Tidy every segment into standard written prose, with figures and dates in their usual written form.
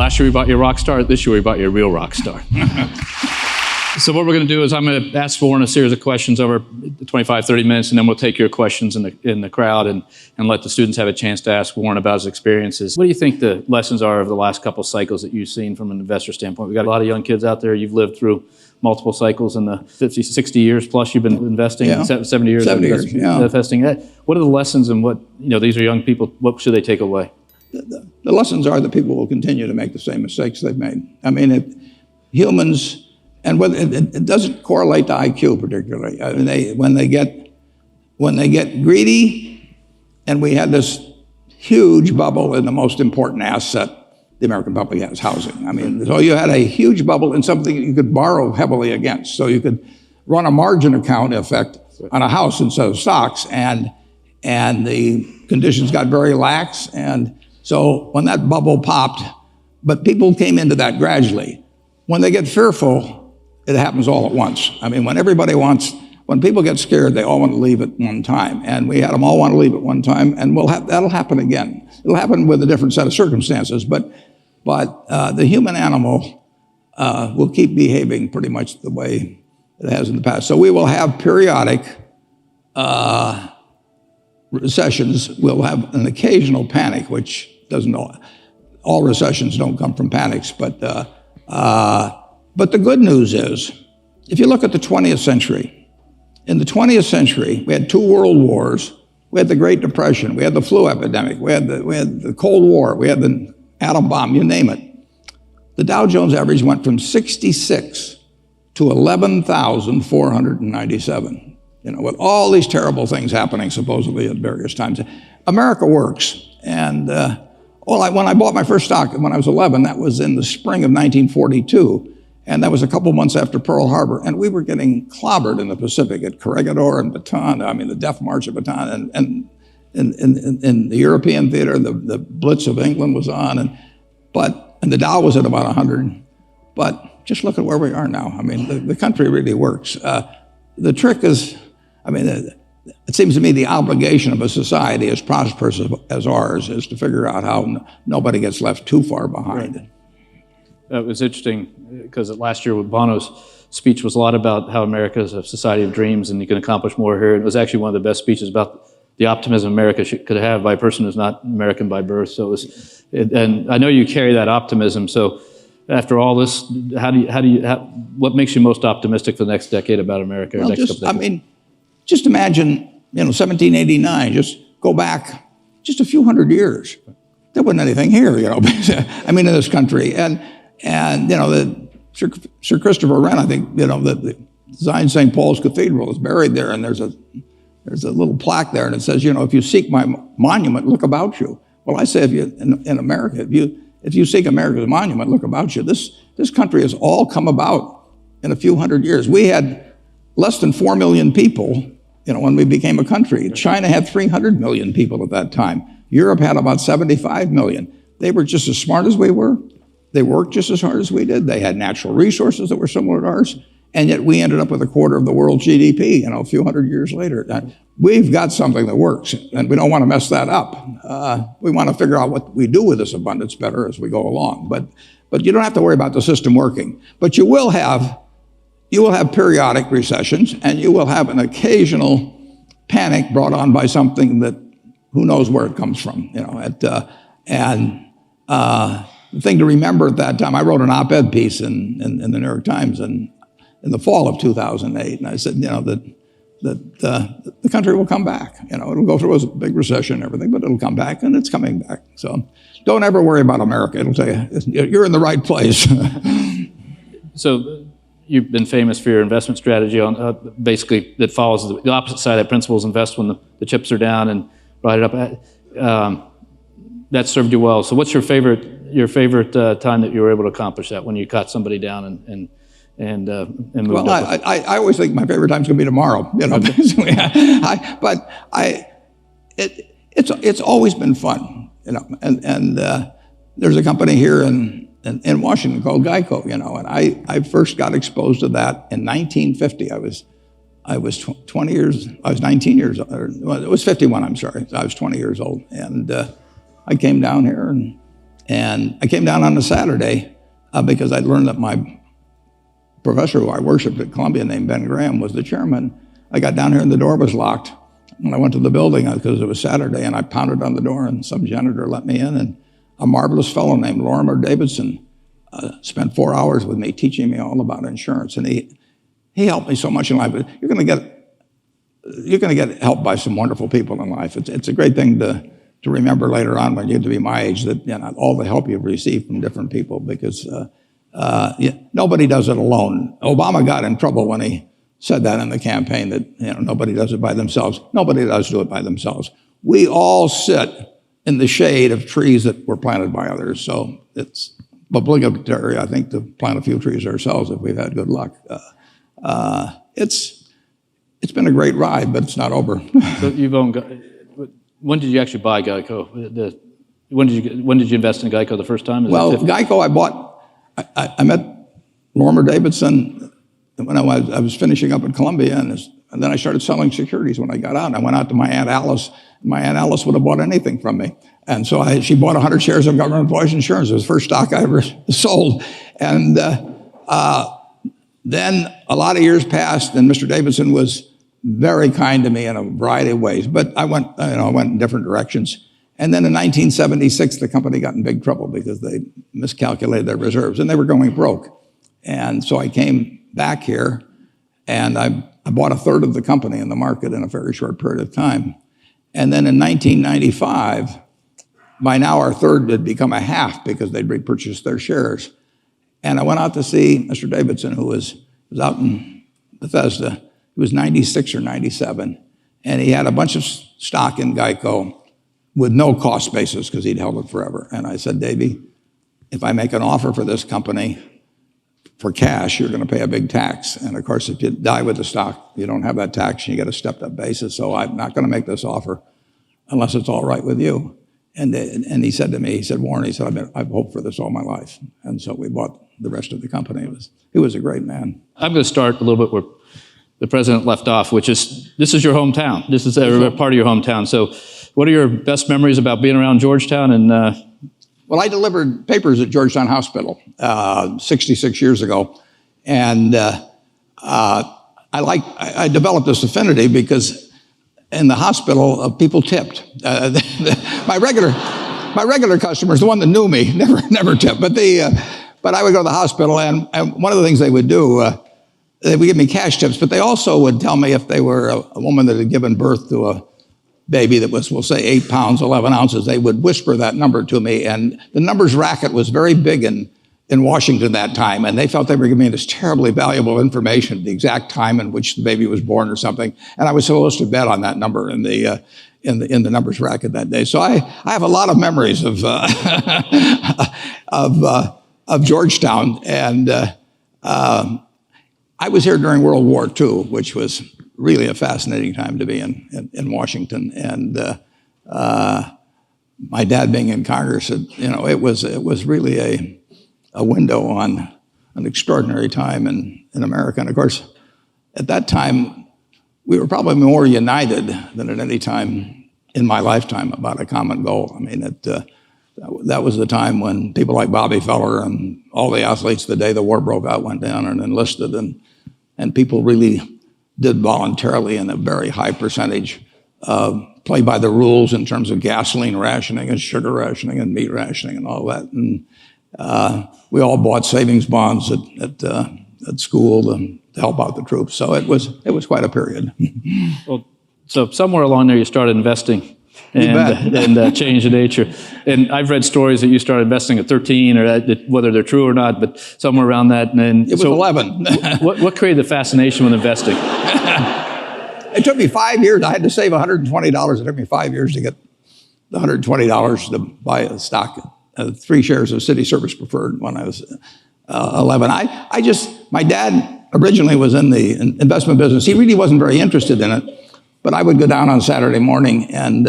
Last year we bought you a rock star. This year we bought you a real rock star. So what we're going to do is I'm going to ask Warren a series of questions over 25, 30 minutes, and then we'll take your questions in the crowd and let the students have a chance to ask Warren about his experiences. What do you think the lessons are of the last couple of cycles that you've seen from an investor standpoint? We've got a lot of young kids out there. You've lived through multiple cycles in the 50, 60 years plus you've been investing, 70 years, investing. What are the lessons, and what, these are young people, what should they take away? The lessons are that people will continue to make the same mistakes they've made. I mean, humans, and it doesn't correlate to IQ particularly. I mean, when they get greedy, and we had this huge bubble in the most important asset the American public has, housing. I mean, so you had a huge bubble in something you could borrow heavily against. So you could run a margin account effect on a house instead of stocks, and the conditions got very lax. And so when that bubble popped, but people came into that gradually. When they get fearful, it happens all at once. I mean, when people get scared, they all want to leave at one time. And we had them all want to leave at one time, and that'll happen again. It'll happen with a different set of circumstances, but the human animal will keep behaving pretty much the way it has in the past. So we will have periodic recessions. We'll have an occasional panic, which doesn't all recessions don't come from panics, but the good news is, if you look at the 20th century, in the 20th century, we had 2 world wars, we had the Great Depression, we had the flu epidemic, we had the Cold War, we had the atom bomb, you name it. The Dow Jones average went from 66 to 11,497. With all these terrible things happening supposedly at various times. America works. And when I bought my first stock when I was 11, that was in the spring of 1942. And that was a couple months after Pearl Harbor. And we were getting clobbered in the Pacific at Corregidor and Bataan. I mean, the Death March of Bataan. And in the European theater, the Blitz of England was on. And the Dow was at about 100. But just look at where we are now. I mean, the country really works. The trick is, it seems to me the obligation of a society as prosperous as ours is to figure out how nobody gets left too far behind. Right. It was interesting because last year Bono's speech was a lot about how America is a society of dreams and you can accomplish more here. It was actually one of the best speeches about the optimism America could have by a person who's not American by birth. So and I know you carry that optimism. So after all this, what makes you most optimistic for the next decade about America? Well, just imagine, 1789. Just go back just a few hundred years. There wasn't anything here, in this country, and Sir Christopher Wren, I think, that designed St. Paul's Cathedral, is buried there, and there's a little plaque there, and it says, if you seek my monument, look about you. Well, I say, in America, if you seek America's monument, look about you. This country has all come about in a few hundred years. We had less than 4 million people, when we became a country. China had 300 million people at that time. Europe had about 75 million. They were just as smart as we were. They worked just as hard as we did. They had natural resources that were similar to ours. And yet we ended up with a quarter of the world's GDP, a few hundred years later. We've got something that works, and we don't want to mess that up. We want to figure out what we do with this abundance better as we go along. But you don't have to worry about the system working. But you will have periodic recessions, and you will have an occasional panic brought on by something that who knows where it comes from. The thing to remember at that time, I wrote an op-ed piece in the New York Times in the fall of 2008, and I said, that the country will come back. It'll go through a big recession and everything, but it'll come back, and it's coming back. So don't ever worry about America. It'll tell you, you're in the right place. So you've been famous for your investment strategy on basically that follows the opposite side of that principle is invest when the chips are down and ride it up. That served you well. So what's your favorite time that you were able to accomplish that, when you caught somebody down and moved well, up? I always think my favorite time's going to be tomorrow. It's always been fun. And there's a company here in Washington called Geico. And I first got exposed to that in 1950. I was 20 years. I was 19 years. Well, it was 51. I'm sorry. I was 20 years old, and I came down here And I came down on a Saturday because I'd learned that my professor who I worshiped at Columbia named Ben Graham was the chairman. I got down here and the door was locked. When I went to the building, because it was Saturday, and I pounded on the door and some janitor let me in, and a marvelous fellow named Lorimer Davidson spent 4 hours with me teaching me all about insurance. And he helped me so much in life. You're going to get help by some wonderful people in life. It's a great thing to remember later on when you get to be my age, that all the help you've received from different people, because nobody does it alone. Obama got in trouble when he said that in the campaign, that nobody does it by themselves. Nobody does do it by themselves. We all sit in the shade of trees that were planted by others. So it's obligatory, I think, to plant a few trees ourselves if we've had good luck. It's been a great ride, but it's not over. So you've owned. When did you actually buy Geico? When did you invest in Geico the first time? Well, Geico, I bought. I met Lorimer Davidson when I was finishing up at Columbia, and then I started selling securities when I got out. And I went out to my Aunt Alice. My Aunt Alice would have bought anything from me. And so she bought 100 shares of Government Employees Insurance. It was the first stock I ever sold. And then a lot of years passed, and Mr. Davidson was very kind to me in a variety of ways. But I went in different directions. And then in 1976, the company got in big trouble because they miscalculated their reserves, and they were going broke. And so I came back here, and I bought a third of the company in the market in a very short period of time. And then in 1995, by now our third had become a half because they'd repurchased their shares. And I went out to see Mr. Davidson, who was out in Bethesda. He was 96 or 97, and he had a bunch of stock in Geico with no cost basis because he'd held it forever. And I said, Davey, if I make an offer for this company for cash, you're going to pay a big tax. And of course, if you die with the stock, you don't have that tax, and you get a stepped up basis. So I'm not going to make this offer unless it's all right with you. And he said to me, Warren, I've hoped for this all my life. And so we bought the rest of the company. He was a great man. I'm going to start a little bit where the president left off, which is, this is your hometown. This is a part of your hometown. So what are your best memories about being around Georgetown? And Well, I delivered papers at Georgetown Hospital 66 years ago. And I developed this affinity because in the hospital, people tipped. My regular customers, the one that knew me, never tipped. But I would go to the hospital, and one of the things they would do, they would give me cash tips, but they also would tell me if they were a woman that had given birth to a baby that was, we'll say, 8 pounds, 11 ounces, they would whisper that number to me. And the numbers racket was very big in Washington that time, and they felt they were giving me this terribly valuable information, the exact time in which the baby was born or something. And I was supposed to bet on that number in the numbers racket that day. So I have a lot of memories of Georgetown, and I was here during World War II, which was really a fascinating time to be in Washington. And my dad being in Congress, it was really a window on an extraordinary time in America. And of course, at that time, we were probably more united than at any time in my lifetime about a common goal. I mean, that was the time when people like Bobby Feller and all the athletes, the day the war broke out, went down and enlisted, and people really did voluntarily in a very high percentage play by the rules in terms of gasoline rationing and sugar rationing and meat rationing and all that. And we all bought savings bonds at school to help out the troops. So it was quite a period. Well, so somewhere along there you started investing and changed the nature. And I've read stories that you started investing at 13, or whether they're true or not, but somewhere around that. And it was 11. what created the fascination with investing? It took me 5 years. I had to save $120. It took me 5 years to get the $120 to buy a stock, 3 shares of City Service Preferred when I was 11. My dad originally was in the investment business. He really wasn't very interested in it. But I would go down on Saturday morning, and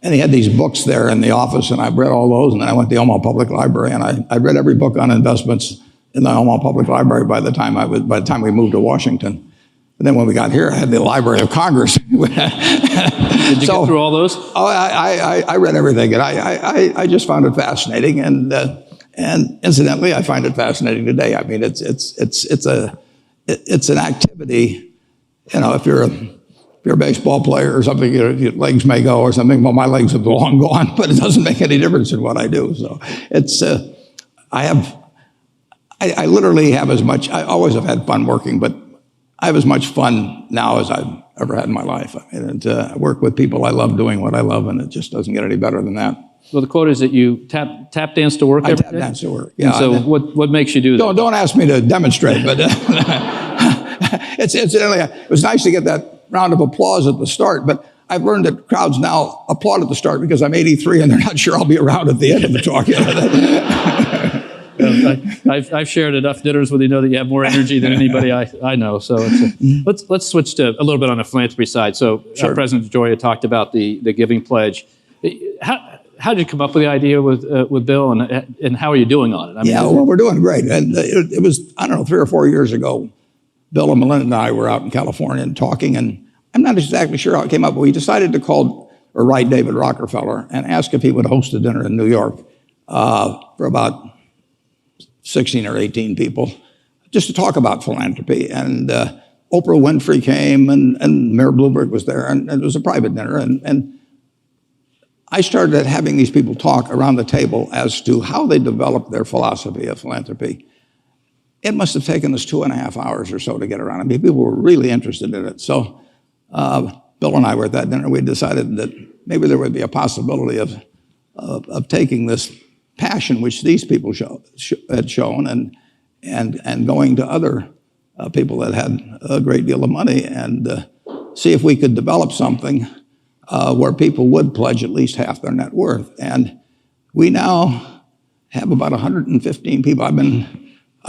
he had these books there in the office, and I read all those. And then I went to the Omaha Public Library, and I read every book on investments in the Omaha Public Library by the time we moved to Washington. And then when we got here, I had the Library of Congress. Did you get through all those? Oh, I read everything, and I just found it fascinating, and incidentally, I find it fascinating today. I mean, it's an activity. You know, if you're a baseball player or something, your legs may go or something. Well, my legs have long gone, but it doesn't make any difference in what I do. So it's I literally have as much. I always have had fun working, but I have as much fun now as I've ever had in my life. I mean, I work with people I love doing what I love, and it just doesn't get any better than that. Well, the quote is that you tap dance to work every day? I tap dance to work, yeah. And so what makes you do that? Don't ask me to demonstrate, but it was nice to get that round of applause at the start, but I've learned that crowds now applaud at the start because I'm 83 and they're not sure I'll be around at the end of the talk. I've shared enough dinners with you know that you have more energy than anybody I know. So let's switch to a little bit on the philanthropy side. So Sure. President DeGioia talked about the giving pledge. How did you come up with the idea with Bill, and how are you doing on it? I mean, Well, we're doing great. And it was, I don't know, 3 or 4 years ago, Bill and Melinda and I were out in California and talking, and I'm not exactly sure how it came up, but we decided to call or write David Rockefeller and ask if he would host a dinner in New York for about 16 or 18 people, just to talk about philanthropy. And Oprah Winfrey came, and Mayor Bloomberg was there, and it was a private dinner. And I started having these people talk around the table as to how they developed their philosophy of philanthropy. It must have taken us 2.5 hours or so to get around. I mean, people were really interested in it. So Bill and I were at that dinner. We decided that maybe there would be a possibility of taking this passion which these people had shown and going to other people that had a great deal of money and see if we could develop something where people would pledge at least half their net worth. And we now have about 115 people. I've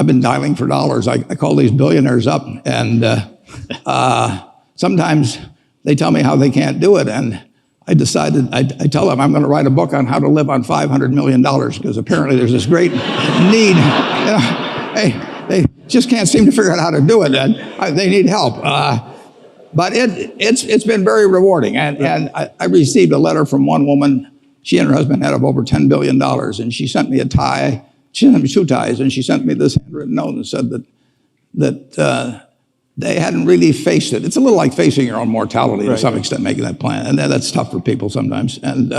been dialing for dollars. I call these billionaires up, and sometimes they tell me how they can't do it, and I decided, I tell them I'm going to write a book on how to live on $500 million because apparently there's this great need. You know, they just can't seem to figure out how to do it, and they need help. But it's been very rewarding, and I received a letter from one woman. She and her husband had over $10 billion, and she sent me a tie. She sent me 2 ties, and she sent me this handwritten note and said that they hadn't really faced it. It's a little like facing your own mortality to some extent, making that plan, and that's tough for people sometimes. And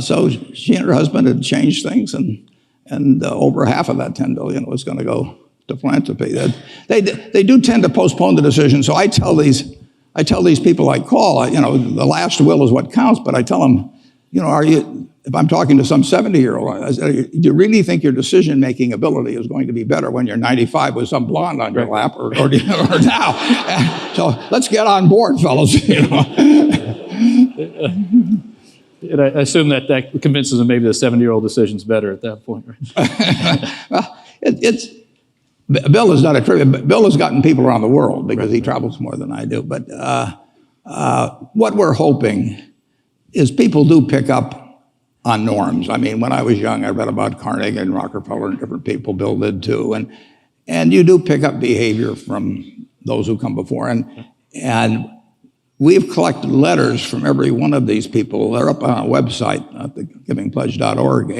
so she and her husband had changed things, and over half of that $10 billion was going to go to philanthropy. They do tend to postpone the decision. So I tell these people I call, you know, the last will is what counts. But I tell them, you know, if I'm talking to some 70-year-old, I say, do you really think your decision-making ability is going to be better when you're 95 with some blonde on your lap or now? So let's get on board, fellas. You know? And I assume that convinces them maybe the 70-year-old decision's better at that point, right? Well, Bill has done a tribute. Bill has gotten people around the world because he travels more than I do. But what we're hoping is people do pick up on norms. I mean, when I was young, I read about Carnegie and Rockefeller and different people. Bill did too. And you do pick up behavior from those who come before. And we've collected letters from every one of these people. They're up on our website at thegivingpledge.org.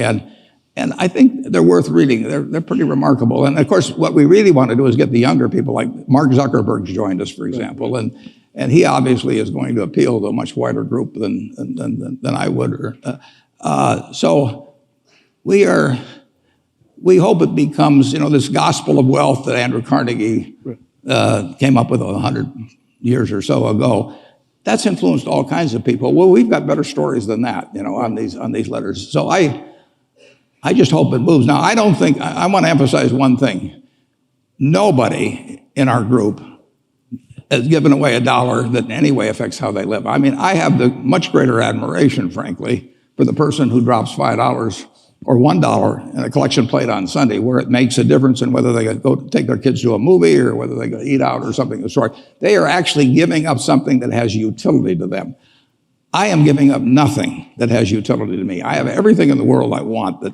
And I think they're worth reading. They're pretty remarkable. And of course, what we really want to do is get the younger people, like Mark Zuckerberg's joined us, for example. And he obviously is going to appeal to a much wider group than I would. So we hope it becomes, you know, this gospel of wealth that Andrew Carnegie came up with 100 years or so ago. That's influenced all kinds of people. Well, we've got better stories than that, you know, on these letters. So I just hope it moves. Now, I don't think, I want to emphasize one thing. Nobody in our group has given away $1 that in any way affects how they live. I mean, I have the much greater admiration, frankly, for the person who drops $5 or $1 in a collection plate on Sunday, where it makes a difference in whether they go take their kids to a movie or whether they go eat out or something of the sort. They are actually giving up something that has utility to them. I am giving up nothing that has utility to me. I have everything in the world I want that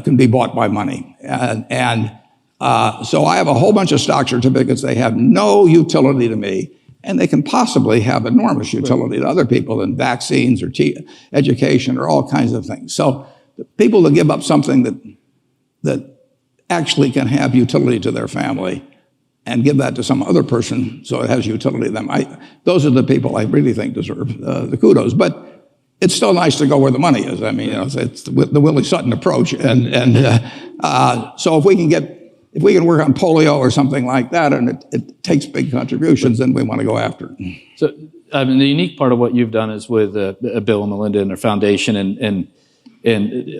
can be bought by money. So I have a whole bunch of stock certificates. They have no utility to me. and they can possibly have enormous utility to other people in vaccines or education or all kinds of things. So the people that give up something that actually can have utility to their family and give that to some other person so it has utility to them, those are the people I really think deserve the kudos. But it's still nice to go where the money is. I mean, it's the Willie Sutton approach. So if we can work on polio or something like that, and it takes big contributions, then we want to go after it. So, I mean, the unique part of what you've done is with Bill and Melinda and their foundation, and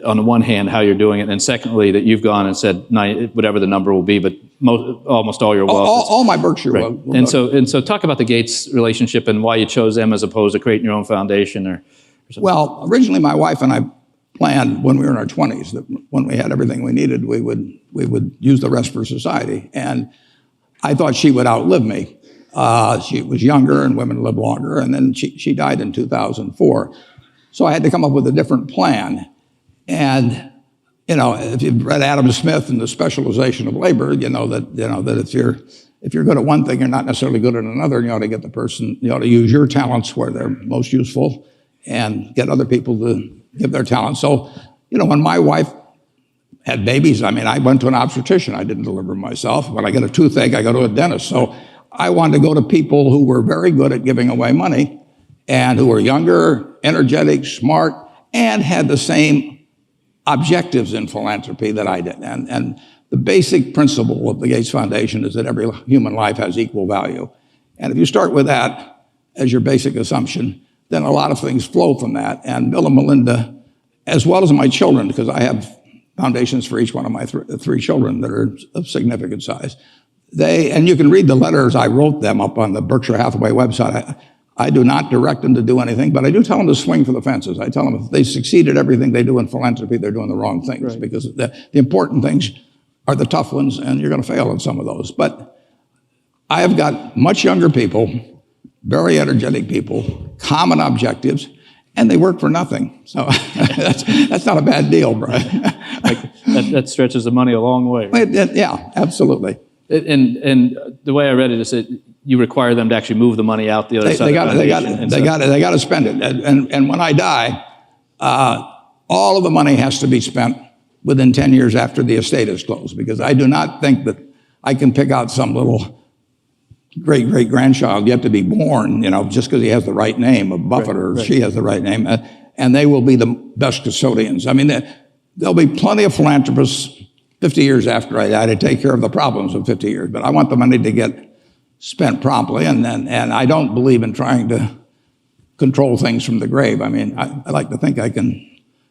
on the one hand, how you're doing it, and secondly, that you've gone and said whatever the number will be, but almost all your wealth. All my Berkshire right. wealth. And so, talk about the Gates relationship and why you chose them as opposed to creating your own foundation or something. Well, originally my wife and I planned when we were in our 20s that when we had everything we needed, we would use the rest for society. And I thought she would outlive me. She was younger and women live longer, and then she died in 2004. So I had to come up with a different plan. And if you've read Adam Smith and the specialization of labor, you know that if you're good at one thing, you're not necessarily good at another. And you ought to get you ought to use your talents where they're most useful, and get other people to give their talents. So, when my wife had babies, I mean, I went to an obstetrician. I didn't deliver myself. When I get a toothache, I go to a dentist. So I wanted to go to people who were very good at giving away money and who were younger, energetic, smart, and had the same objectives in philanthropy that I did. And the basic principle of the Gates Foundation is that every human life has equal value. And if you start with that as your basic assumption, then a lot of things flow from that. And Bill and Melinda, as well as my children, because I have foundations for each one of my three children that are of significant size. And you can read the letters I wrote them up on the Berkshire Hathaway website. I do not direct them to do anything, but I do tell them to swing for the fences. I tell them if they succeed at everything they do in philanthropy, they're doing the wrong things, right, because the important things are the tough ones, and you're going to fail in some of those. But I have got much younger people, very energetic people, common objectives, and they work for nothing. So that's not a bad deal, Brian. that stretches the money a long way. Right? Yeah, absolutely. And the way I read it is that you require them to actually move the money out the other side. They got to spend it. And when I die, all of the money has to be spent within 10 years after the estate is closed, because I do not think that I can pick out some little great-great-grandchild yet to be born, just because he has the right name of Buffett or she has the right name, and they will be the best custodians. I mean, there'll be plenty of philanthropists 50 years after I die to take care of the problems of 50 years, but I want the money to get spent promptly, and I don't believe in trying to control things from the grave. I mean, I like to think I can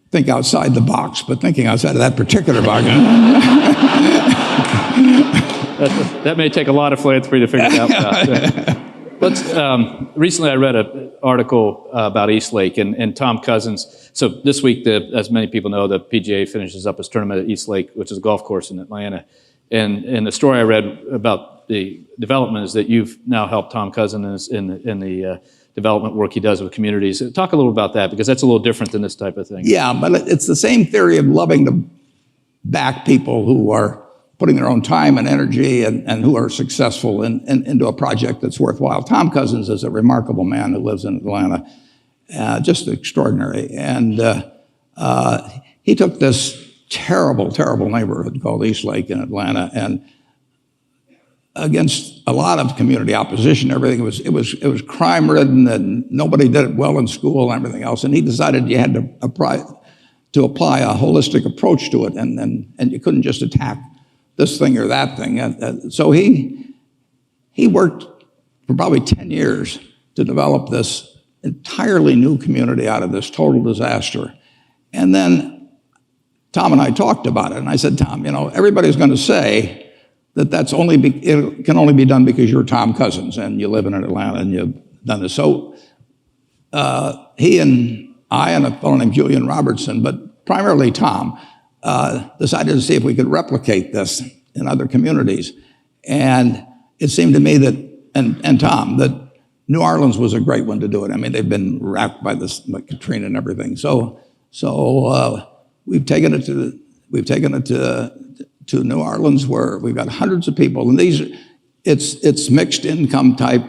think outside the box, but thinking outside of that particular box. That may take a lot of philanthropy to figure it out. Recently I read an article about Eastlake and Tom Cousins. So this week, as many people know, the PGA finishes up its tournament at Eastlake, which is a golf course in Atlanta. And the story I read about the development is that you've now helped Tom Cousins in the development work he does with communities. Talk a little about that, because that's a little different than this type of thing. Yeah, but it's the same theory of loving to back people who are putting their own time and energy and who are successful into a project that's worthwhile. Tom Cousins is a remarkable man who lives in Atlanta, just extraordinary. And he took this terrible, terrible neighborhood called Eastlake in Atlanta, and against a lot of community opposition, everything it was crime-ridden, and nobody did it well in school and everything else. And he decided you had to apply a holistic approach to it, and you couldn't just attack this thing or that thing. So he worked for probably 10 years to develop this entirely new community out of this total disaster. And then Tom and I talked about it, and I said, Tom, everybody's going to say that it can only be done because you're Tom Cousins and you live in Atlanta and you've done this. So he and I and a fellow named Julian Robertson, but primarily Tom, decided to see if we could replicate this in other communities. And it seemed to me that, and Tom, that New Orleans was a great one to do it. I mean, they've been racked by Katrina and everything. So we've taken it to New Orleans, where we've got hundreds of people, and it's mixed income type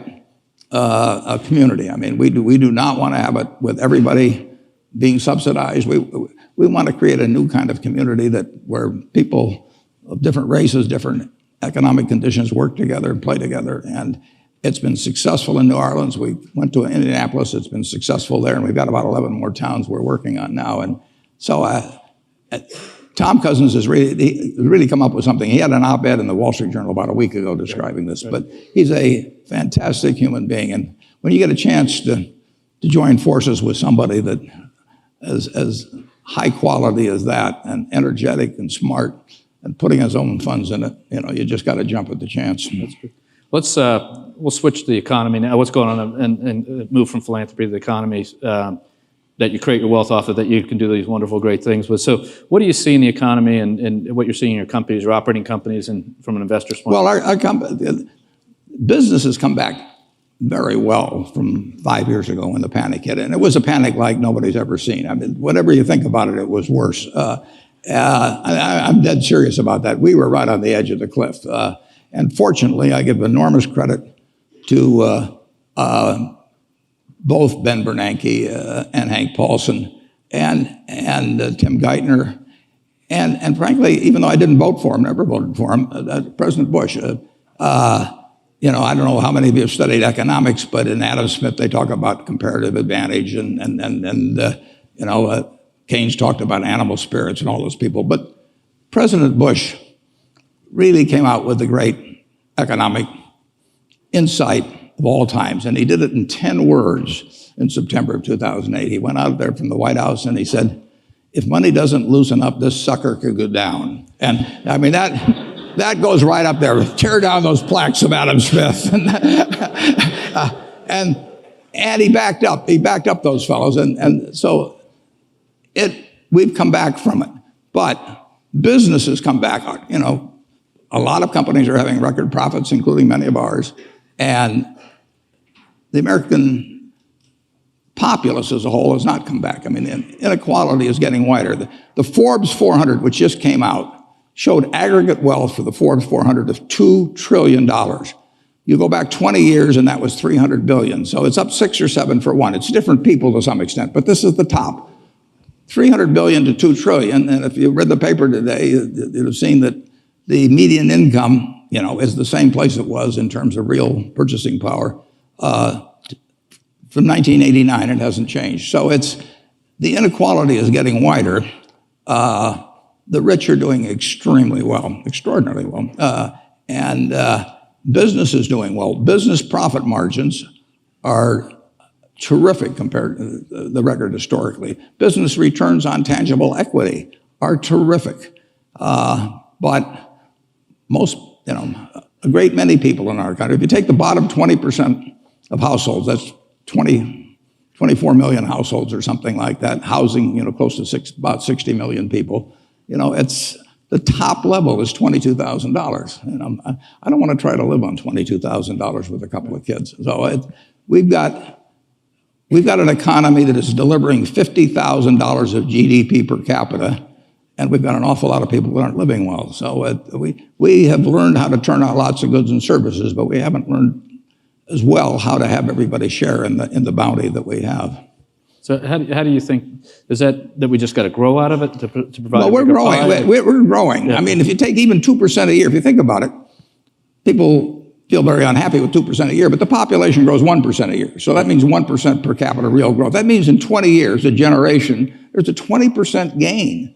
a community. I mean, we do not want to have it with everybody being subsidized. We want to create a new kind of community where people of different races, different economic conditions work together and play together. And it's been successful in New Orleans. We went to Indianapolis. It's been successful there, and we've got about 11 more towns we're working on now. And so Tom Cousins has really come up with something. He had an op-ed in the Wall Street Journal about a week ago describing this, but he's a fantastic human being. And when you get a chance to join forces with somebody that as high quality as that, and energetic and smart, and putting his own funds in it, you just got to jump at the chance. That's good. We'll switch to the economy now. What's going on and move from philanthropy to the economy that you create your wealth off of, that you can do these wonderful, great things with. So what do you see in the economy and what you're seeing in your companies, your operating companies, and from an investor's point? Well, our business has come back very well from 5 years ago when the panic hit. And it was a panic like nobody's ever seen. I mean, whatever you think about it, it was worse. I'm dead serious about that. We were right on the edge of the cliff. And fortunately, I give enormous credit to both Ben Bernanke and Hank Paulson and Tim Geithner. And frankly, even though I didn't vote for him, never voted for him, President Bush, I don't know how many of you have studied economics, but in Adam Smith, they talk about comparative advantage and Keynes talked about animal spirits and all those people. But President Bush really came out with the great economic insight of all times. And he did it in 10 words in September of 2008. He went out there from the White House and he said, if money doesn't loosen up, this sucker could go down. And I mean, that goes right up there. Tear down those plaques of Adam Smith. And he backed up those fellows. And so we've come back from it. But business has come back. A lot of companies are having record profits, including many of ours. And the American populace as a whole has not come back. I mean, inequality is getting wider. The Forbes 400, which just came out, showed aggregate wealth for the Forbes 400 of $2 trillion. You go back 20 years and that was 300 billion. So it's up 6 or 7 for one. It's different people to some extent, but this is the top. 300 billion to 2 trillion. And if you read the paper today, you'd have seen that the median income, is the same place it was in terms of real purchasing power from 1989. It hasn't changed. So the inequality is getting wider. The rich are doing extremely well, extraordinarily well. And business is doing well. Business profit margins are terrific compared to the record historically. Business returns on tangible equity are terrific. But most, a great many people in our country, if you take the bottom 20% of households, that's 24 million households or something like that, housing, close to about 60 million people, it's the top level is $22,000. And I don't want to try to live on $22,000 with a couple of kids. So we've got an economy that is delivering $50,000 of GDP per capita, and we've got an awful lot of people that aren't living well. So we have learned how to turn out lots of goods and services, but we haven't learned as well how to have everybody share in the bounty that we have. So how do you think, is that we just got to grow out of it to provide? Well, we're growing. We're growing. Yeah. I mean, if you take even 2% a year, if you think about it, people feel very unhappy with 2% a year, but the population grows 1% a year. So that means 1% per capita real growth. That means in 20 years, a generation, there's a 20% gain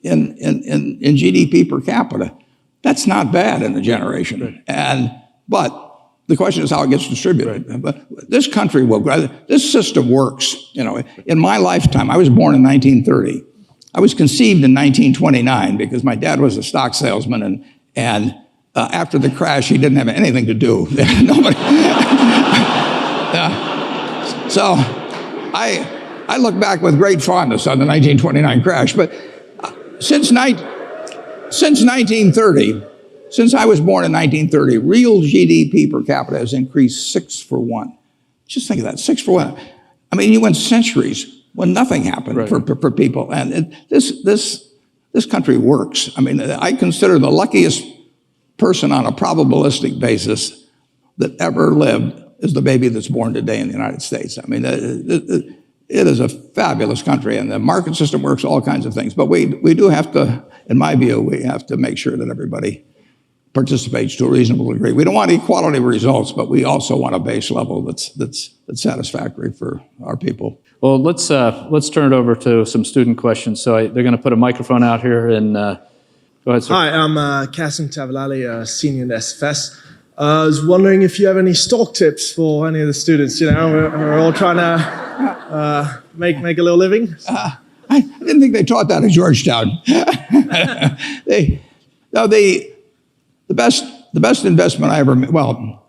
in GDP per capita. That's not bad in a generation. But the question is how it gets distributed. Right. But this country will grow. This system works. In my lifetime, I was born in 1930. I was conceived in 1929 because my dad was a stock salesman, and after the crash, he didn't have anything to do. Nobody. So I look back with great fondness on the 1929 crash. But since 1930. Since I was born in 1930, real GDP per capita has increased 6 for 1. Just think of that, 6 for 1. I mean, you went centuries when nothing happened. Right. for people. And this country works. I mean, I consider the luckiest person on a probabilistic basis that ever lived is the baby that's born today in the United States. I mean, it is a fabulous country, and the market system works all kinds of things. But we do have to, in my view, we have to make sure that everybody participates to a reasonable degree. We don't want equality of results, but we also want a base level that's satisfactory for our people. Well, let's turn it over to some student questions. So they're going to put a microphone out here, and go ahead, sir. Hi, I'm Kasim Tavalali, a senior in SFS. I was wondering if you have any stock tips for any of the students. You know, we're all trying to make a little living. I didn't think they taught that at Georgetown. The best investment I ever made, well,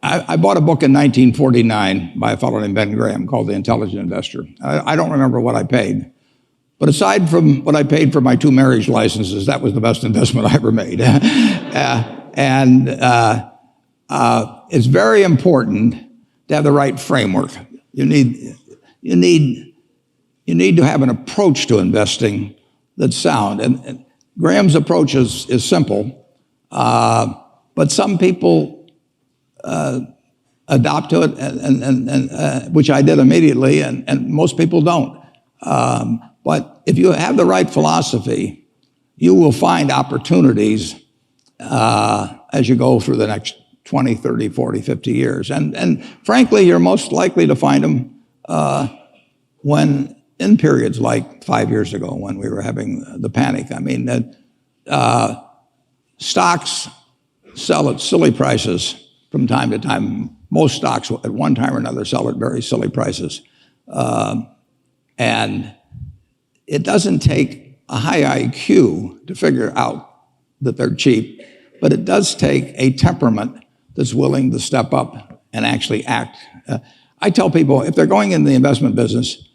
I bought a book in 1949 by a fellow named Ben Graham called The Intelligent Investor. I don't remember what I paid, but aside from what I paid for my 2 marriage licenses, that was the best investment I ever made. It's very important to have the right framework. You need to have an approach to investing that's sound. And Graham's approach is simple. But some people adopt to it, and which I did immediately, and most people don't. But if you have the right philosophy, you will find opportunities as you go through the next 20, 30, 40, 50 years. And frankly, you're most likely to find them when in periods like 5 years ago when we were having the panic. I mean, stocks sell at silly prices from time to time. Most stocks at one time or another sell at very silly prices. And it doesn't take a high IQ to figure out that they're cheap, but it does take a temperament that's willing to step up and actually act. I tell people, if they're going in the investment business,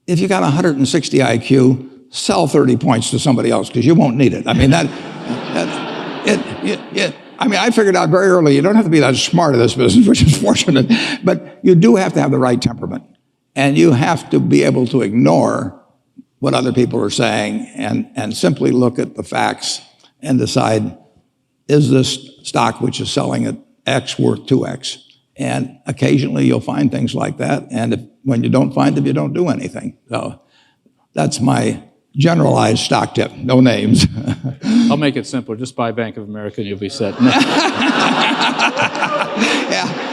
if you got 160 IQ, sell 30 points to somebody else because you won't need it. I mean, I figured out very early, you don't have to be that smart in this business, which is fortunate, but you do have to have the right temperament. And you have to be able to ignore what other people are saying and simply look at the facts and decide, is this stock which is selling at X worth 2X? And occasionally you'll find things like that. And when you don't find them, you don't do anything. So that's my generalized stock tip, no names. I'll make it simpler. Just buy Bank of America and you'll be set. Yeah.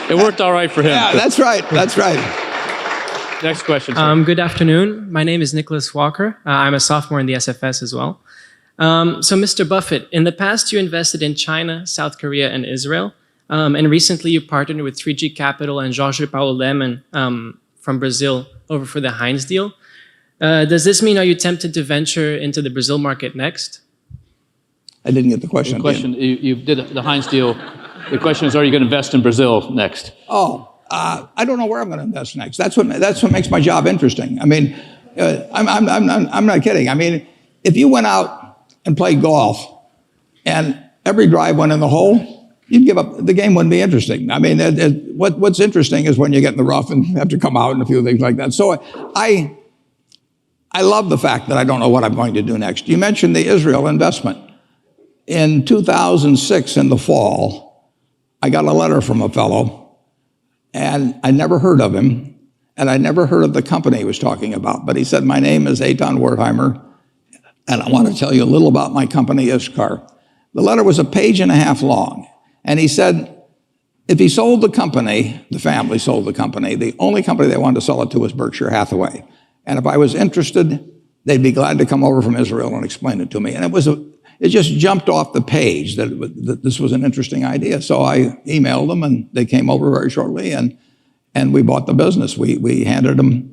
It worked all right for him. Yeah, that's right. That's right. Next question, sir. Good afternoon. My name is Nicholas Walker. I'm a sophomore in the SFS as well. So, Mr. Buffett, in the past you invested in China, South Korea, and Israel. And recently you partnered with 3G Capital and Jorge Paulo Lemann from Brazil over for the Heinz deal. Does this mean, are you tempted to venture into the Brazil market next? I didn't get the question. The question, you did the Heinz deal. The question is, are you going to invest in Brazil next? I don't know where I'm going to invest next. That's what makes my job interesting. I mean, I'm not kidding. I mean, if you went out and played golf and every drive went in the hole, you'd give up. The game wouldn't be interesting. I mean, what's interesting is when you get in the rough and have to come out and a few things like that. So I love the fact that I don't know what I'm going to do next. You mentioned the Israel investment. In 2006, in the fall, I got a letter from a fellow, and I never heard of him, and I never heard of the company he was talking about. But he said, my name is Eitan Wertheimer, and I want to tell you a little about my company, Ishkar. The letter was 1.5 pages long, and he said, if he sold the company, the family sold the company, the only company they wanted to sell it to was Berkshire Hathaway. And if I was interested, they'd be glad to come over from Israel and explain it to me. And it just jumped off the page that this was an interesting idea. So I emailed them, and they came over very shortly, and we bought the business. We handed them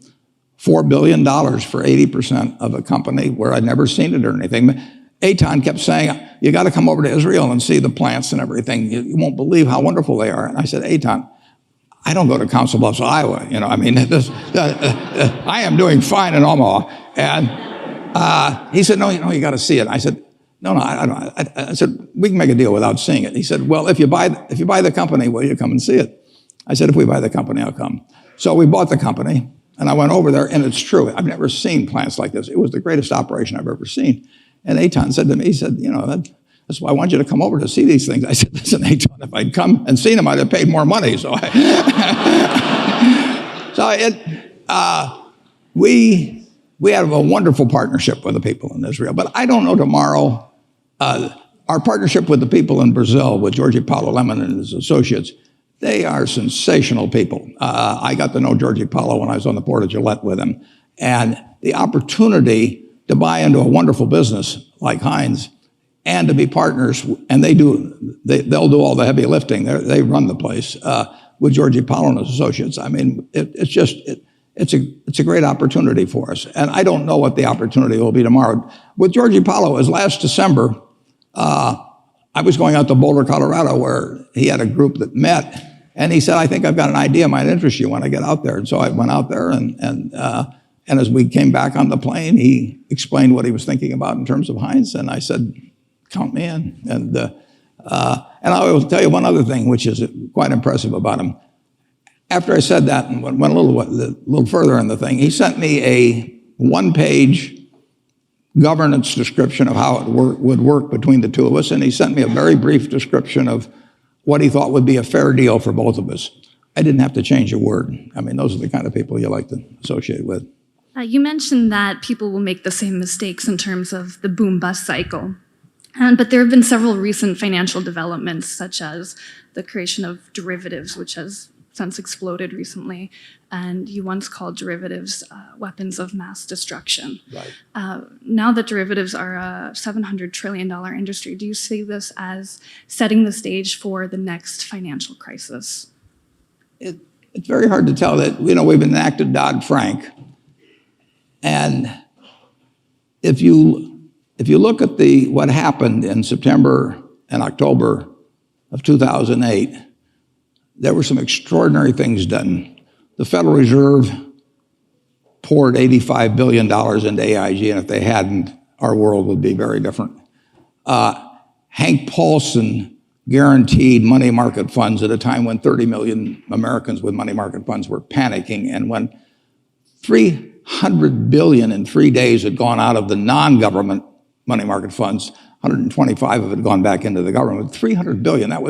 $4 billion for 80% of a company where I'd never seen it or anything. Eitan kept saying, you got to come over to Israel and see the plants and everything. You won't believe how wonderful they are. And I said, Eitan, I don't go to Council Bluffs, Iowa. You know, I mean, I am doing fine in Omaha. And he said, no, you got to see it. I said, no, I said, we can make a deal without seeing it. He said, well, if you buy the company, will you come and see it? I said, if we buy the company, I'll come. So we bought the company, and I went over there, and it's true. I've never seen plants like this. It was the greatest operation I've ever seen. And Eitan said to me, he said, you know, That's why I want you to come over to see these things. I said, listen, they thought if I'd come and seen them, I'd have paid more money. So we have a wonderful partnership with the people in Israel. But I don't know tomorrow, our partnership with the people in Brazil, with Jorge Paulo Lemann and his associates, they are sensational people. I got to know Jorge Paulo when I was on the board of Gillette with him. And the opportunity to buy into a wonderful business like Heinz and to be partners, and they'll do all the heavy lifting. They run the place with Jorge Paulo and his associates. I mean, it's a great opportunity for us. And I don't know what the opportunity will be tomorrow. With Jorge Paulo, as last December, I was going out to Boulder, Colorado, where he had a group that met, and he said, I think I've got an idea might interest you when I get out there. And so I went out there, and as we came back on the plane, he explained what he was thinking about in terms of Heinz, and I said, count me in. And I will tell you one other thing, which is quite impressive about him. After I said that and went a little further in the thing, he sent me a one-page governance description of how it would work between the two of us, and he sent me a very brief description of what he thought would be a fair deal for both of us. I didn't have to change a word. I mean, those are the kind of people you like to associate with. You mentioned that people will make the same mistakes in terms of the boom-bust cycle. But there have been several recent financial developments, such as the creation of derivatives, which has since exploded recently, and you once called derivatives weapons of mass destruction. Right. Now that derivatives are a $700 trillion industry, do you see this as setting the stage for the next financial crisis? It's very hard to tell. That we've enacted Dodd-Frank, and if you look at what happened in September and October of 2008, there were some extraordinary things done. The Federal Reserve poured $85 billion into AIG, and if they hadn't, our world would be very different. Hank Paulson guaranteed money market funds at a time when 30 million Americans with money market funds were panicking, and when $300 billion in 3 days had gone out of the non-government money market funds, 125 of it had gone back into the government. 300 billion, that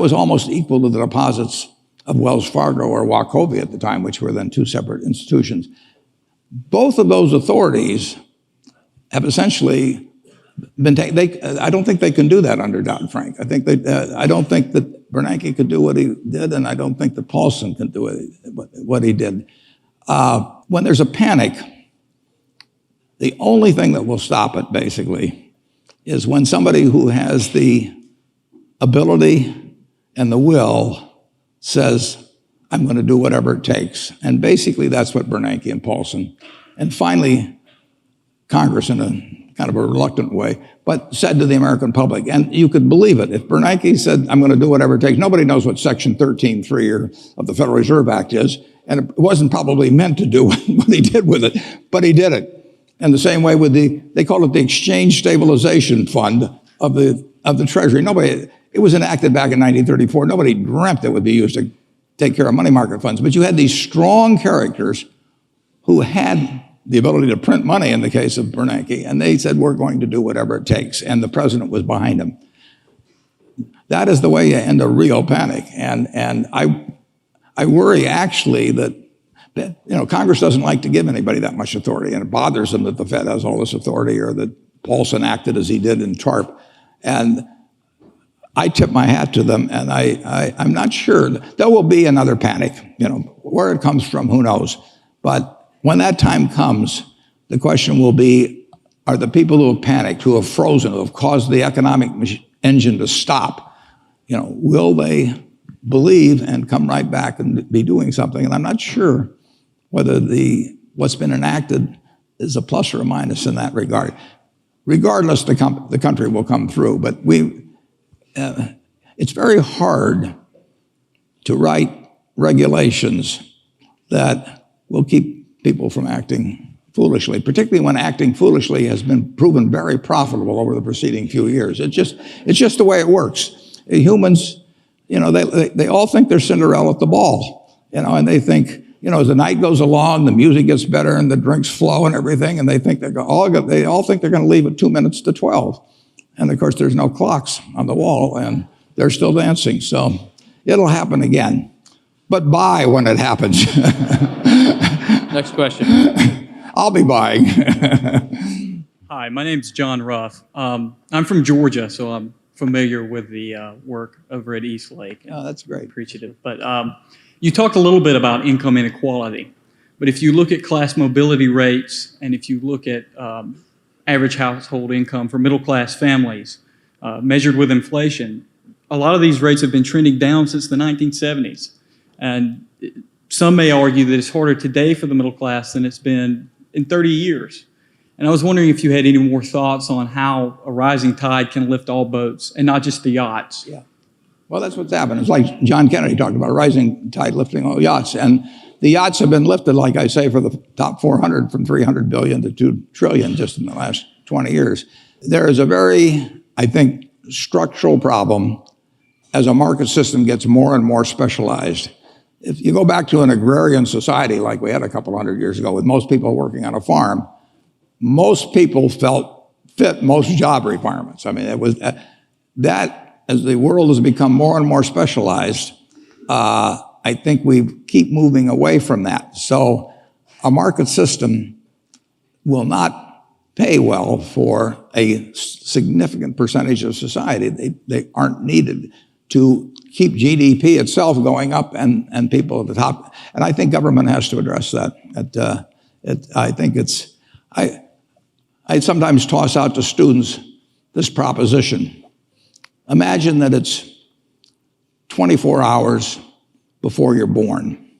was almost equal to the deposits of Wells Fargo or Wachovia at the time, which were then two separate institutions. Both of those authorities have essentially been taken. I don't think they can do that under Dodd-Frank. I don't think that Bernanke could do what he did, and I don't think that Paulson can do what he did. When there's a panic, the only thing that will stop it, basically, is when somebody who has the ability and the will says, I'm going to do whatever it takes. And basically, that's what Bernanke and Paulson, and finally, Congress in a kind of a reluctant way, but said to the American public, and you could believe it. If Bernanke said, I'm going to do whatever it takes, nobody knows what Section 13.3 of the Federal Reserve Act is, and it wasn't probably meant to do what he did with it, but he did it. And the same way with they call it the Exchange Stabilization Fund of the Treasury. It was enacted back in 1934. Nobody dreamt it would be used to take care of money market funds. But you had these strong characters who had the ability to print money in the case of Bernanke, and they said, we're going to do whatever it takes. And the president was behind them. That is the way you end a real panic. And I worry actually that Congress doesn't like to give anybody that much authority, and it bothers them that the Fed has all this authority or that Paulson acted as he did in TARP. And I tip my hat to them, and I'm not sure. There will be another panic. Where it comes from, who knows? But when that time comes, the question will be, are the people who have panicked, who have frozen, who have caused the economic engine to stop, will they believe and come right back and be doing something? And I'm not sure whether what's been enacted is a plus or a minus in that regard. Regardless, the country will come through, but it's very hard to write regulations that will keep people from acting foolishly, particularly when acting foolishly has been proven very profitable over the preceding few years. It's just the way it works. Humans, they all think they're Cinderella at the ball, and they think, as the night goes along, the music gets better and the drinks flow and everything, and they think they all think they're going to leave at 2 minutes to 12. And of course, there's no clocks on the wall, and they're still dancing. So it'll happen again. But buy when it happens. Next question. I'll be buying. Hi, my name's John Ruff. I'm from Georgia, so I'm familiar with the work over at East Lake. Oh, that's great. Appreciative. But you talked a little bit about income inequality. But if you look at class mobility rates, and if you look at average household income for middle-class families, measured with inflation, a lot of these rates have been trending down since the 1970s. And some may argue that it's harder today for the middle class than it's been in 30 years. And I was wondering if you had any more thoughts on how a rising tide can lift all boats and not just the yachts. Yeah. Well, that's what's happened. It's like John Kennedy talked about, a rising tide lifting all yachts. And the yachts have been lifted, like I say, for the top 400 from 300 billion to 2 trillion just in the last 20 years. There is a very, I think, structural problem as a market system gets more and more specialized. If you go back to an agrarian society like we had a couple hundred years ago with most people working on a farm, most people fit most job requirements. I mean, it was that as the world has become more and more specialized, I think we keep moving away from that. So a market system will not pay well for a significant percentage of society. They aren't needed to keep GDP itself going up and people at the top. And I think government has to address that. I think I sometimes toss out to students this proposition. Imagine that it's 24 hours before you're born.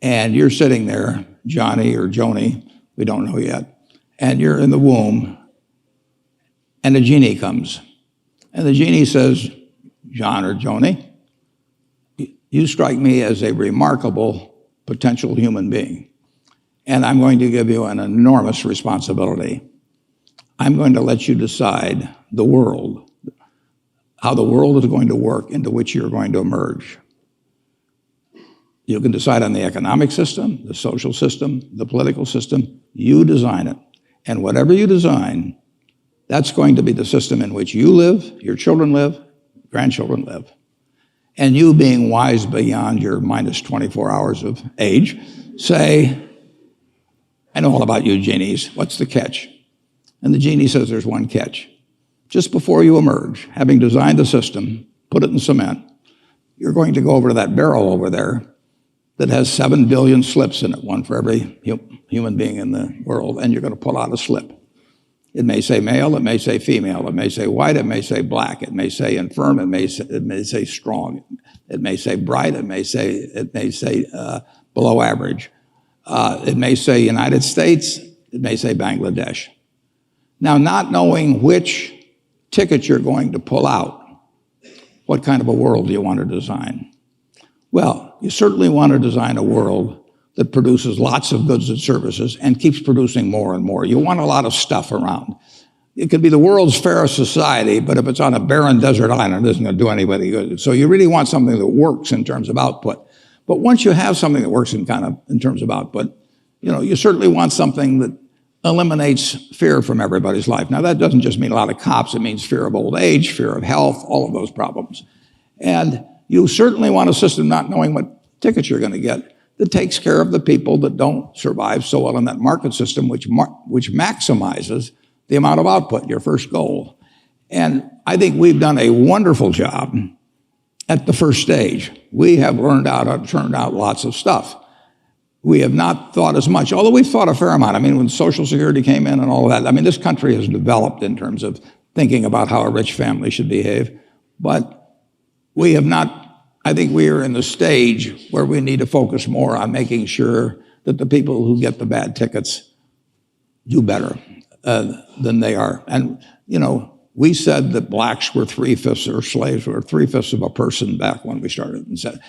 And you're sitting there, Johnny or Joni, we don't know yet, and you're in the womb, and a genie comes. And the genie says, John or Joni, you strike me as a remarkable potential human being, and I'm going to give you an enormous responsibility. I'm going to let you decide the world, how the world is going to work into which you're going to emerge. You can decide on the economic system, the social system, the political system. You design it. And whatever you design, that's going to be the system in which you live, your children live, grandchildren live. And you, being wise beyond your minus 24 hours of age, say, I know all about you, genies. What's the catch? And the genie says there's one catch. Just before you emerge, having designed the system, put it in cement, you're going to go over to that barrel over there that has 7 billion slips in it, one for every human being in the world, and you're going to pull out a slip. It may say male, it may say female, it may say white, it may say black, it may say infirm, it may say strong, it may say bright, it may say below average. It may say United States, it may say Bangladesh. Now, not knowing which ticket you're going to pull out, what kind of a world do you want to design? Well, you certainly want to design a world that produces lots of goods and services and keeps producing more and more. You want a lot of stuff around. It could be the world's fairest society, but if it's on a barren desert island, it isn't going to do anybody good. So you really want something that works in terms of output. But once you have something that works in terms of output, you certainly want something that eliminates fear from everybody's life. Now, that doesn't just mean a lot of cops. It means fear of old age, fear of health, all of those problems. And you certainly want a system not knowing what tickets you're going to get that takes care of the people that don't survive so well in that market system, which maximizes the amount of output, your first goal. And I think we've done a wonderful job at the first stage. We have learned turned out lots of stuff. We have not thought as much, although we've thought a fair amount. I mean, when Social Security came in and all of that, I mean, this country has developed in terms of thinking about how a rich family should behave. But we have not, I think we are in the stage where we need to focus more on making sure that the people who get the bad tickets do better than they are. And, we said that blacks were 3/5 or slaves were 3/5 of a person back when we started. And said,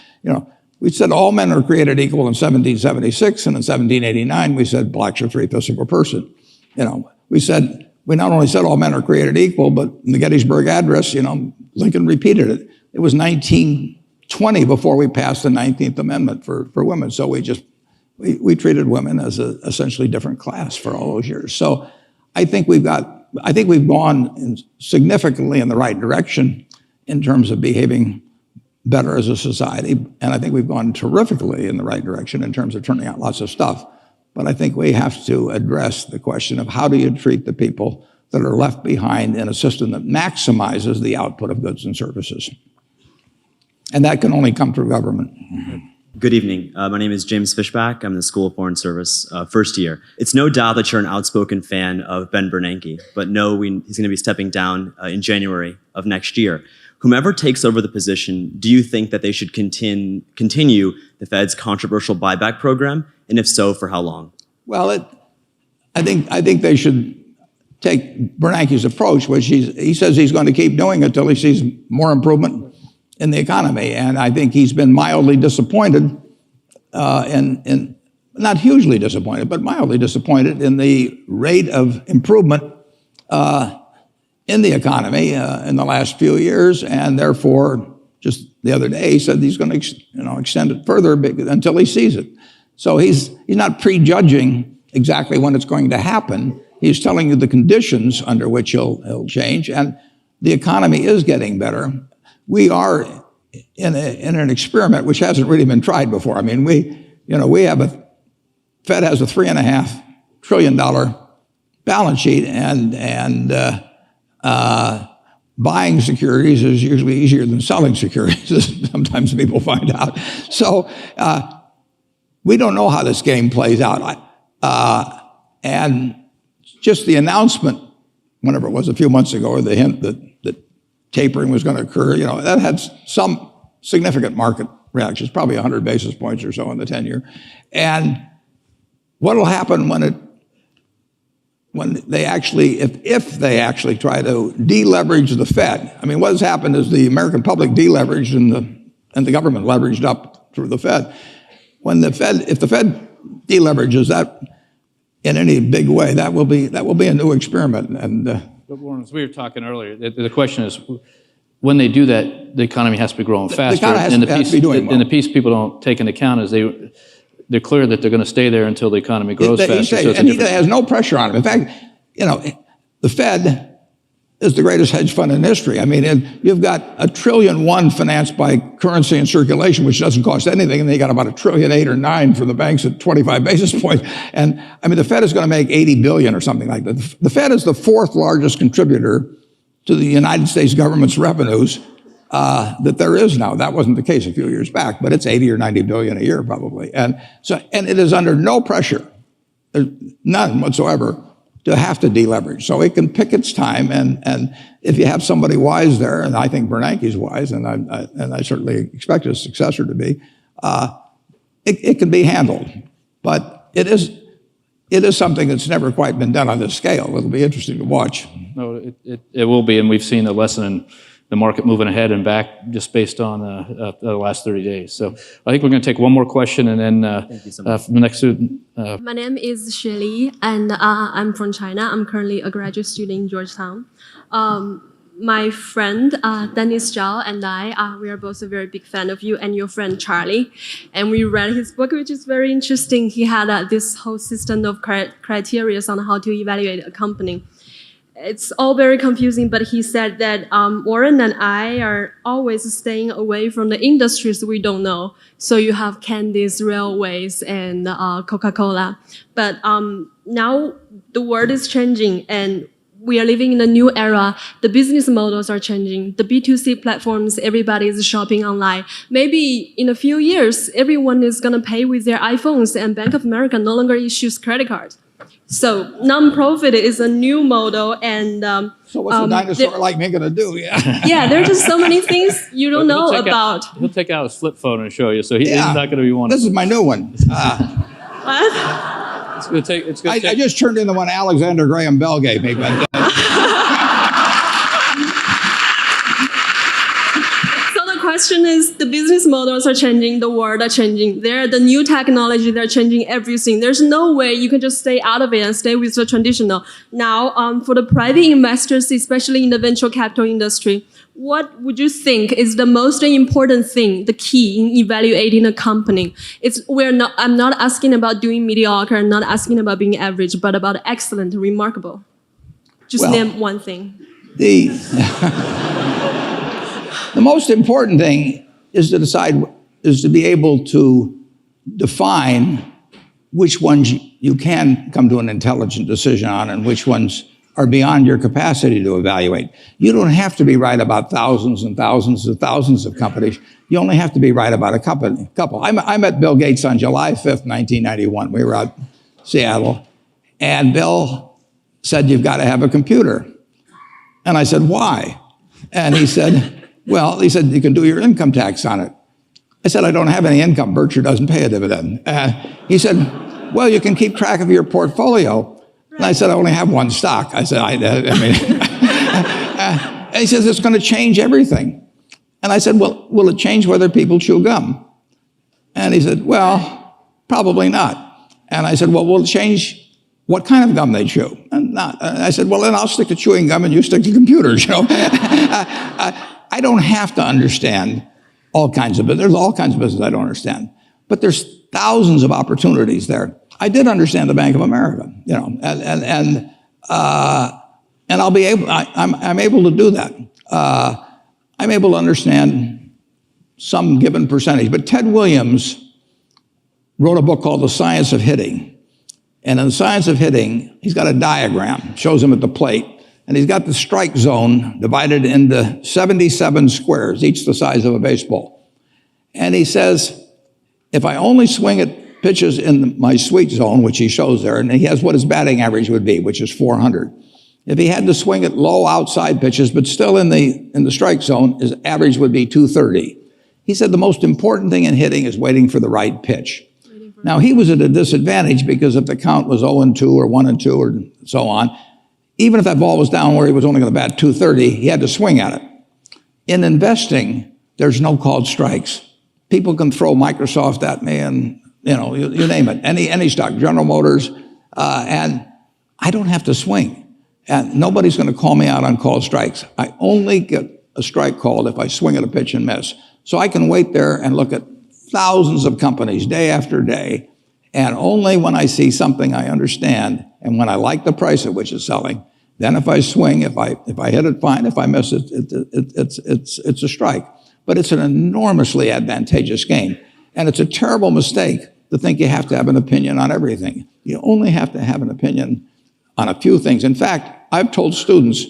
we said all men are created equal in 1776, and in 1789 we said blacks are 3/5 of a person. We not only said all men are created equal, but in the Gettysburg Address, Lincoln repeated it. It was 1920 before we passed the 19th Amendment for women. So we treated women as an essentially different class for all those years. So I think we've got I think we've gone significantly in the right direction in terms of behaving better as a society, and I think we've gone terrifically in the right direction in terms of turning out lots of stuff. But I think we have to address the question of how do you treat the people that are left behind in a system that maximizes the output of goods and services. And that can only come through government. Good evening. My name is James Fishback. I'm in the School of Foreign Service, first year. It's no doubt that you're an outspoken fan of Ben Bernanke, but he's going to be stepping down in January of next year. Whomever takes over the position, do you think that they should continue the Fed's controversial buyback program? And if so, for how long? Well, I think they should take Bernanke's approach, which he says he's going to keep doing it till he sees more improvement in the economy. And I think he's been mildly disappointed, not hugely disappointed, but mildly disappointed in the rate of improvement in the economy in the last few years, and therefore, just the other day, he said he's going to extend it further until he sees it. So he's not prejudging exactly when it's going to happen. He's telling you the conditions under which he'll change, and the economy is getting better. We are in an experiment which hasn't really been tried before. I mean, Fed has a $3.5 trillion balance sheet, and buying securities is usually easier than selling securities, as sometimes people find out. So we don't know how this game plays out. And just the announcement, whenever it was a few months ago, or the hint that tapering was going to occur, that had some significant market reactions, probably 100 basis points or so in the 10-year. And what will happen when they actually, if they actually try to deleverage the Fed? I mean, what has happened is the American public deleveraged and the government leveraged up through the Fed. If the Fed deleverages that in any big way, that will be a new experiment. And but Warren, as we were talking earlier, the question is, when they do that, the economy has to be growing faster. And the piece people don't take into account is they're clear that they're going to stay there until the economy grows faster. He has no pressure on him. In fact, the Fed is the greatest hedge fund in history. I mean, you've got $1.1 trillion financed by currency and circulation, which doesn't cost anything, and they got about $1.8 trillion or $1.9 trillion from the banks at 25 basis points. And I mean, the Fed is going to make $80 billion or something like that. The Fed is the fourth largest contributor to the United States government's revenues that there is now. That wasn't the case a few years back, but it's 80 or 90 billion a year probably. And it is under no pressure, none whatsoever, to have to deleverage. So it can pick its time, and if you have somebody wise there, and I think Bernanke's wise, and I certainly expect his successor to be, it can be handled. But it is something that's never quite been done on this scale. It'll be interesting to watch. No, it will be, and we've seen the lesson in the market moving ahead and back just based on the last 30 days. So I think we're going to take one more question, and then from the next student. My name is Shirley, and I'm from China. I'm currently a graduate student in Georgetown. My friend Dennis Zhao and we are both a very big fan of you and your friend Charlie. And we read his book, which is very interesting. He had this whole system of criteria on how to evaluate a company. It's all very confusing, but he said that Warren and I are always staying away from the industries we don't know. So you have candies, railways, and Coca-Cola. But now the world is changing, and we are living in a new era. The business models are changing. The B2C platforms, everybody is shopping online. Maybe in a few years, everyone is going to pay with their iPhones, and Bank of America no longer issues credit cards. So non-profit is a new model, and so what's a dinosaur like me going to do? Yeah, yeah, there's just so many things you don't know about. He'll take out his flip phone and show you, so he's not going to be one. This is my new one. What? It's going to take. I just turned in the one Alexander Graham Bell gave me. But, the question is, the business models are changing, the world are changing. The new technology, they're changing everything. There's no way you can just stay out of it and stay with the traditional. Now, for the private investors, especially in the venture capital industry, what would you think is the most important thing, the key in evaluating a company? I'm not asking about doing mediocre, I'm not asking about being average, but about excellent, remarkable. Just Well, name one thing. The, the most important thing is to be able to define which ones you can come to an intelligent decision on and which ones are beyond your capacity to evaluate. You don't have to be right about thousands and thousands and thousands of companies. You only have to be right about a couple. I met Bill Gates on July 5th, 1991. We were out in Seattle, and Bill said, "You've got to have a computer." And I said, "Why?" And he said, "You can do your income tax on it." I said, "I don't have any income. Berkshire doesn't pay a dividend." He said, "Well, you can keep track of your portfolio." And I said, "I only have one stock." I said, and he says, "It's going to change everything." And I said, "Well, will it change whether people chew gum?" And he said, "Well, probably not." And I said, "Well, will it change what kind of gum they chew?" And not. And I said, "Well, then I'll stick to chewing gum and you stick to computers, you know." I don't have to understand all kinds of business. There's all kinds of business I don't understand. But there's thousands of opportunities there. I did understand the Bank of America, you know, and I'll be able. I'm able to do that. I'm able to understand some given percentage. But Ted Williams wrote a book called The Science of Hitting, and in The Science of Hitting, he's got a diagram, shows him at the plate, and he's got the strike zone divided into 77 squares, each the size of a baseball. And he says, if I only swing at pitches in my sweet zone, which he shows there, and he has what his batting average would be, which is 400. If he had to swing at low outside pitches, but still in the strike zone, his average would be 230. He said the most important thing in hitting is waiting for the right pitch. Now, he was at a disadvantage because if the count was 0-2 or 1-2 or so on, even if that ball was down where he was only going to bat 230, he had to swing at it. In investing, there's no called strikes. People can throw Microsoft at me and, you know, you name it, any stock, General Motors, and I don't have to swing. And nobody's going to call me out on called strikes. I only get a strike called if I swing at a pitch and miss. So I can wait there and look at thousands of companies day after day, and only when I see something I understand and when I like the price at which it's selling, then if I swing, if I hit it, fine. If I miss it, it's a strike. But it's an enormously advantageous game. And it's a terrible mistake to think you have to have an opinion on everything. You only have to have an opinion on a few things. In fact, I've told students,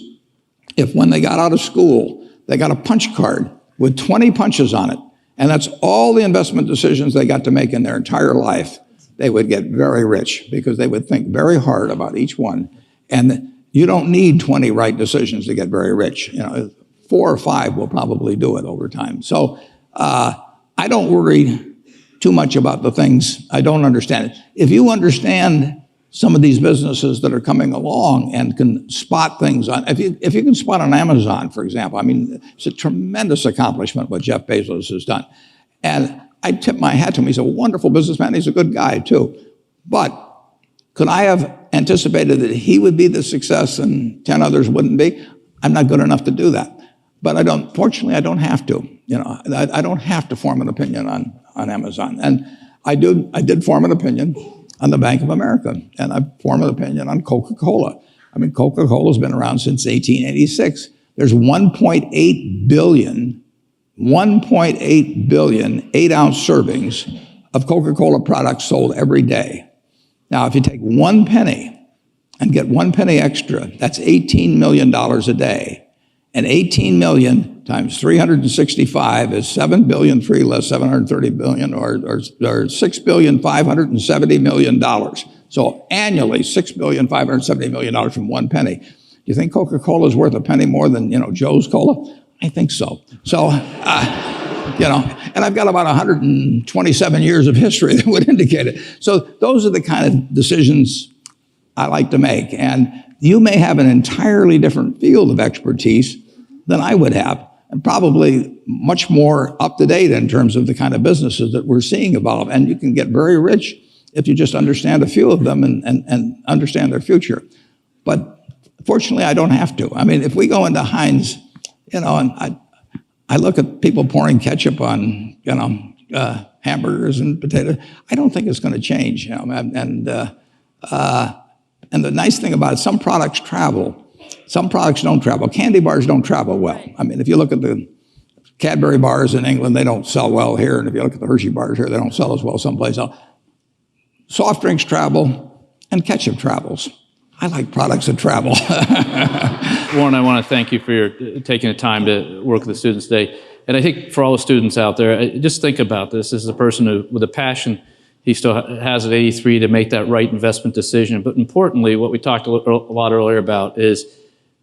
if when they got out of school, they got a punch card with 20 punches on it, and that's all the investment decisions they got to make in their entire life, they would get very rich because they would think very hard about each one. And you don't need 20 right decisions to get very rich. You know, 4 or 5 will probably do it over time. So I don't worry too much about the things I don't understand. If you understand some of these businesses that are coming along and can spot things on, if you can spot on Amazon, for example, I mean, it's a tremendous accomplishment what Jeff Bezos has done. And I tip my hat to him. He's a wonderful businessman. He's a good guy too. But could I have anticipated that he would be the success and 10 others wouldn't be? I'm not good enough to do that. But fortunately, I don't have to. You know, I don't have to form an opinion on Amazon. And I did form an opinion on the Bank of America, and I form an opinion on Coca-Cola. I mean, Coca-Cola's been around since 1886. There's 1.8 billion 8-ounce servings of Coca-Cola products sold every day. Now, if you take 1 penny and get 1 penny extra, that's $18 million a day. And 18 million times 365 is 7 billion, 3 less 730 billion, or $6,570 million. So annually, $6,570 million from 1 penny. Do you think Coca-Cola is worth a penny more than, Joe's Cola? I think so. So, and I've got about 127 years of history that would indicate it. So those are the kind of decisions I like to make. And you may have an entirely different field of expertise than I would have, and probably much more up to date in terms of the kind of businesses that we're seeing evolve. And you can get very rich if you just understand a few of them and understand their future. But fortunately, I don't have to. I mean, if we go into Heinz, and I look at people pouring ketchup on, hamburgers and potatoes, I don't think it's going to change. And the nice thing about it, some products travel. some products don't travel. Candy bars don't travel well. I mean, if you look at the Cadbury bars in England, they don't sell well here. And if you look at the Hershey bars here, they don't sell as well someplace else. Soft drinks travel and ketchup travels. I like products that travel. Warren, I want to thank you for taking the time to work with the students today. And I think for all the students out there, just think about this. This is a person who, with a passion, he still has at 83 to make that right investment decision. But importantly, what we talked a lot earlier about is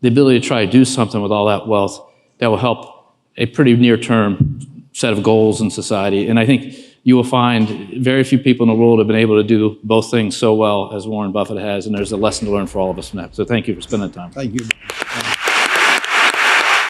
the ability to try to do something with all that wealth that will help a pretty near-term set of goals in society. And I think you will find very few people in the world have been able to do both things so well as Warren Buffett has, and there's a lesson to learn for all of us from that. So thank you for spending the time. Thank you.